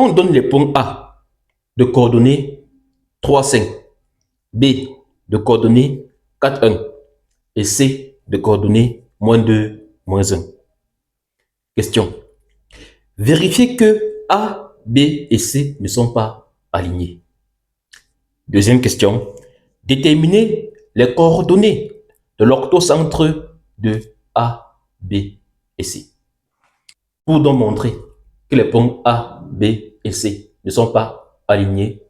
On donne les points A de coordonnées 3, 5, B de coordonnées 4, 1 et C de coordonnées -2, -1. Question. Vérifiez que A, B et C ne sont pas alignés. Deuxième question. Déterminez les coordonnées de l'octocentre de A, B et C. Pour donc montrer que les points A, B et C ne sont pas alignés,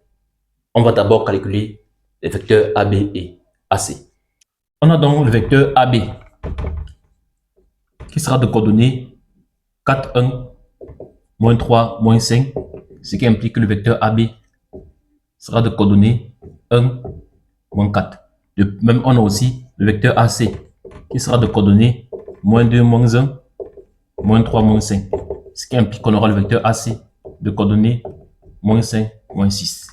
on va d'abord calculer les vecteurs AB et AC. On a donc le vecteur AB qui sera de coordonnées 4, 1, -3, -5, ce qui implique que le vecteur AB sera de coordonnées 1, -4. De même, on a aussi le vecteur AC qui sera de coordonnées -2, -1, -3, -5. Ce qui implique qu'on aura le vecteur AC de coordonnées -5, -6.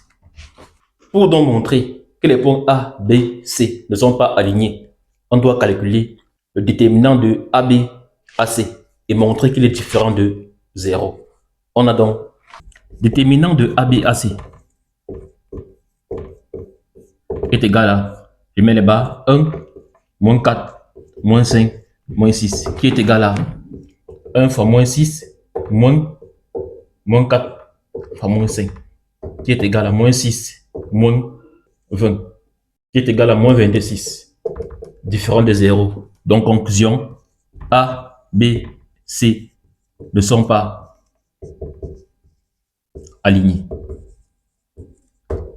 Pour donc montrer que les points A, B, C ne sont pas alignés, on doit calculer le déterminant de AB, AC et montrer qu'il est différent de 0. On a donc déterminant de AB, AC est égal à, je mets les barres, 1, -4, -5, -6, qui est égal à 1 fois -6, -4 fois -5, qui est égal à -6, -20, qui est égal à -26, différent de 0. Donc, conclusion, A, B, C ne sont pas alignés,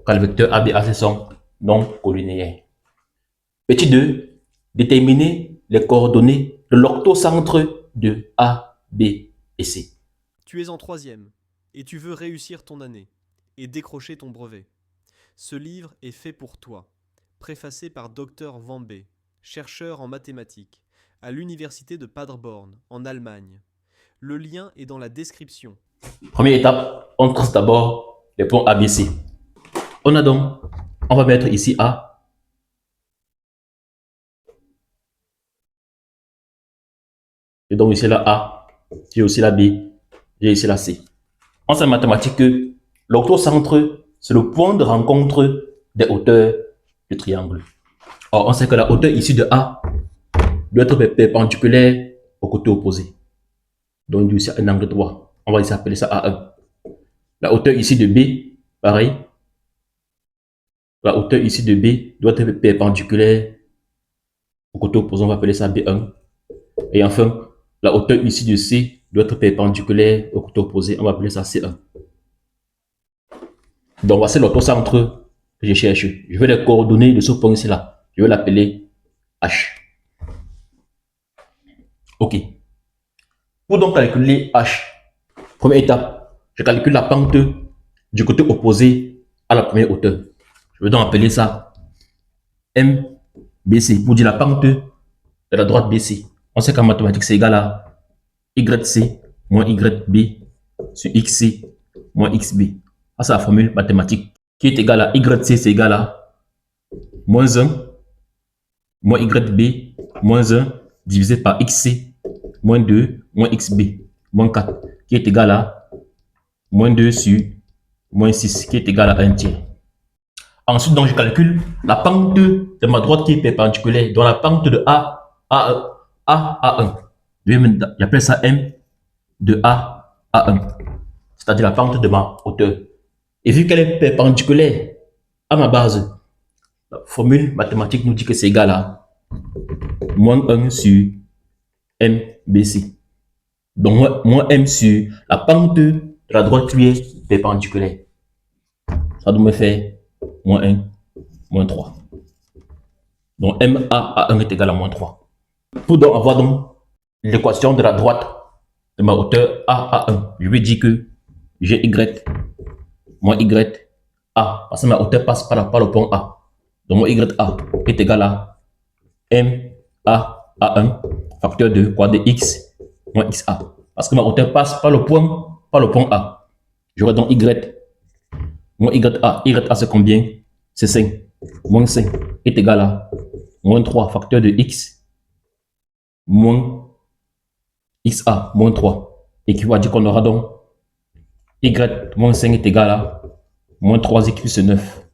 car les vecteurs A, B, A, C sont non collinéaires. Petit 2, déterminer les coordonnées de l'octocentre de A, B et C. Tu es en troisième et tu veux réussir ton année et décrocher ton brevet. Ce livre est fait pour toi, préfacé par Dr Vambé, chercheur en mathématiques, à l'université de Paderborn, en Allemagne. Le lien est dans la description. Première étape, on trace d'abord les points ABC. On a donc, on va mettre ici A. Et donc ici la A, j'ai aussi la B, j'ai ici la C. On sait en mathématiques que l'octocentre, c'est le point de rencontre des hauteurs du triangle. Or, on sait que la hauteur ici de A doit être perpendiculaire au côté opposé. Donc, ici un angle droit. On va ici appeler ça A1. La hauteur ici de B, pareil. La hauteur ici de B doit être perpendiculaire au côté opposé. On va appeler ça B1. Et enfin, la hauteur ici de C doit être perpendiculaire au côté opposé. On va appeler ça C1. Donc, voici l'octocentre que je cherche. Je vais les coordonnées de ce point ici-là. Je vais l'appeler H. OK. Pour donc calculer H, première étape, je calcule la pente du côté opposé à la première hauteur. Je vais donc appeler ça MBC pour dire la pente de la droite BC. On sait qu'en mathématiques, c'est égal à YC moins YB sur XC moins XB. Ça, c'est la formule mathématique qui est égale à YC, c'est égal à moins 1 moins YB moins 1 divisé par XC moins 2 moins XB moins 4 qui est égal à moins 2 sur moins 6 qui est égal à 1 tiers. Ensuite, donc, je calcule la pente de ma droite qui est perpendiculaire, donc la pente de A à 1. J'appelle ça M de A à 1, c'est-à-dire la pente de ma hauteur. Et vu qu'elle est perpendiculaire à ma base, la formule mathématique nous dit que c'est égal à moins 1 sur MBC. Donc, moins M sur la pente de la droite qui est perpendiculaire. Ça doit me faire moins 1, moins 3. Donc, MA à 1 est égal à moins 3. Pour donc avoir donc l'équation de la droite de ma hauteur A à 1, je vais dire que j'ai Y moins Y A, parce que ma hauteur passe par le point A. Donc, mon YA est égal à MA à 1, facteur de quoi de X moins XA. Parce que ma hauteur passe par le point A. J'aurai donc Y moins YA. YA c'est combien? C'est 5. Moins 5 est égal à moins 3, facteur de X moins XA moins 3. Et qui va dire qu'on aura donc y moins 5 est égal à moins 3x plus 9.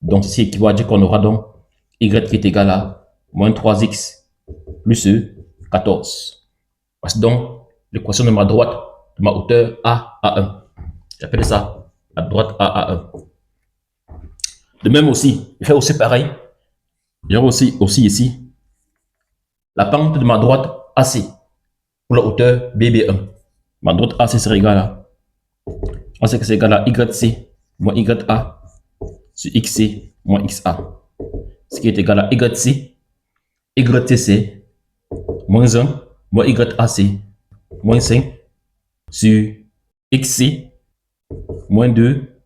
Donc, ceci équivaut à dire qu'on aura donc y qui est égal à moins 3x plus 14. Voici donc l'équation de ma droite, de ma hauteur A à 1. J'appelle ça la droite A à 1. De même aussi, je fais aussi pareil. J'aurai aussi ici la pente de ma droite AC pour la hauteur BB1. Ma droite AC sera égale à, on sait que c'est égal à YC moins YA sur XC moins XA. Ce qui est égal à YC. YC c'est moins 1 moins YAC moins 5 sur XC moins 2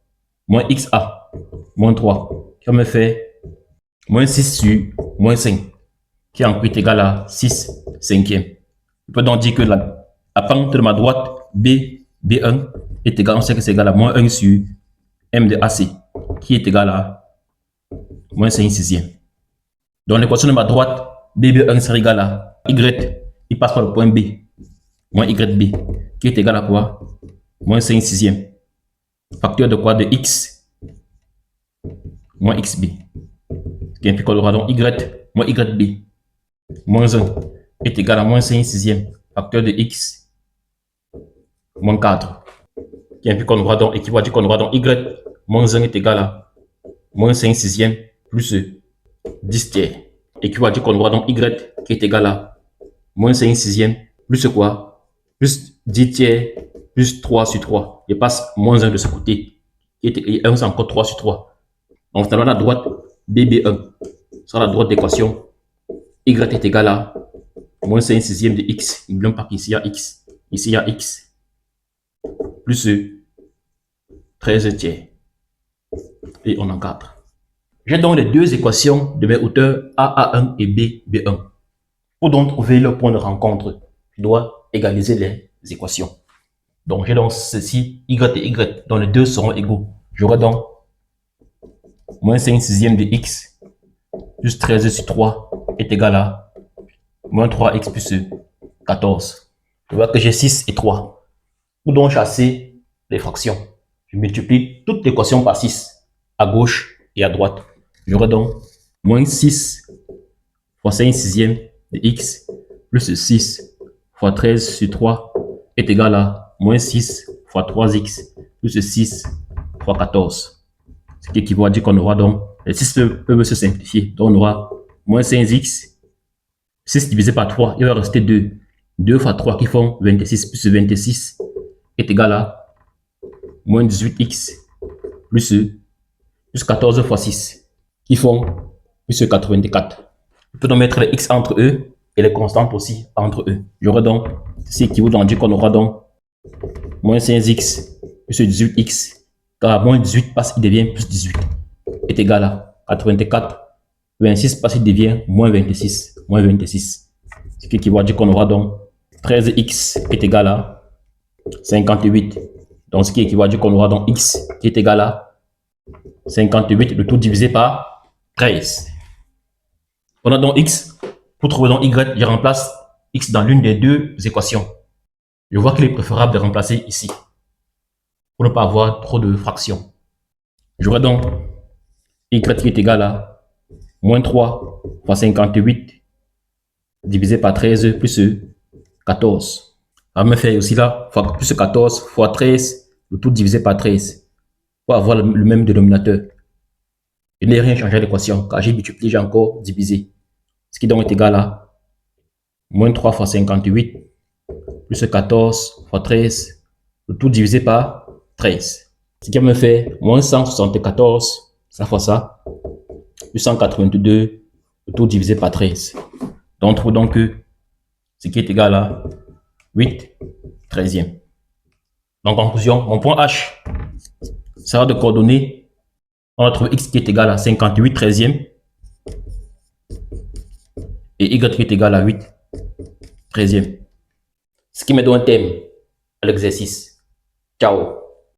moins XA moins 3. Qui va me faire moins 6 sur moins 5. Qui en est égal à 6 cinquièmes. Je peux donc dire que la pente de ma droite B1 est égal, on sait que c'est égal à moins 1 sur M de AC, qui est égal à moins 5 sixièmes. Donc l'équation de ma droite BB1 sera égale à Y, il passe par le point B, moins YB, qui est égal à quoi? Moins 5 sixièmes. Facteur de quoi? De X, moins XB. Ce qui implique qu'on aura donc Y, moins YB, moins 1 est égal à moins 5 sixièmes. Facteur de X, moins 4. Qui implique qu'on aura donc, équivaut à dire qu'on aura donc Y, moins 1 est égal à moins 5 sixièmes plus 10 tiers. Équivaut à dire qu'on aura donc Y qui est égal à moins 5 sixièmes plus quoi? Plus 10 tiers plus 3 sur 3. Je passe moins 1 de ce côté. Et 1 c'est encore 3 sur 3. Donc finalement la droite BB1 sera la droite d'équation Y est égal à moins 5 sixièmes de X. N'oublions pas qu'ici il y a X. Ici il y a X plus 13 tiers. Et on encadre. J'ai donc les deux équations de mes hauteurs AA1 et BB1. Pour donc trouver le point de rencontre, je dois égaliser les équations. Donc j'ai donc ceci, Y et Y, dont les deux seront égaux. J'aurai donc moins 5 sixièmes de X plus 13 sur 3 est égal à moins 3X plus 14. Je vois que j'ai 6 et 3. Pour donc chasser les fractions, je multiplie toute l'équation par 6, à gauche et à droite. J'aurai donc moins 6 fois 5 sixièmes de X plus 6 fois 13 sur 3 est égal à moins 6 fois 3X plus 6 fois 14. Ce qui équivaut à dire qu'on aura donc, les 6 peuvent se simplifier. Donc on aura moins 5X, 6 divisé par 3, il va rester 2. 2 fois 3 qui font 26 plus 26 est égal à moins 18X plus 14 fois 6 qui font plus 84. Je peux donc mettre les X entre eux et les constantes aussi entre eux. J'aurai donc, ceci équivaut donc à dire qu'on aura donc moins 5X plus 18X, car moins 18 passe, il devient plus 18, est égal à 84. 26 passe, il devient moins 26. Moins 26. Ce qui équivaut à dire qu'on aura donc 13X est égal à 58. Donc ce qui équivaut à dire qu'on aura donc X qui est égal à 58, le tout divisé par 13. On a donc X. Pour trouver donc Y, je remplace X dans l'une des deux équations. Je vois qu'il est préférable de remplacer ici pour ne pas avoir trop de fractions. J'aurai donc Y qui est égal à moins 3 fois 58 divisé par 13 plus 14. On va me faire aussi là, plus 14 fois 13, le tout divisé par 13 pour avoir le même dénominateur. Je n'ai rien changé à l'équation car j'ai multiplié, j'ai encore divisé. Ce qui donc est égal à moins 3 fois 58 plus 14 fois 13, le tout divisé par 13. Ce qui me fait moins 174, ça fois ça, plus 182, le tout divisé par 13. Donc on trouve donc que ce qui est égal à 8 treizièmes. Donc en conclusion, mon point H sera de coordonner, on va trouver X qui est égal à 58 treizièmes et Y qui est égal à 8 treizièmes. Ce qui me donne un thème à l'exercice. Ciao.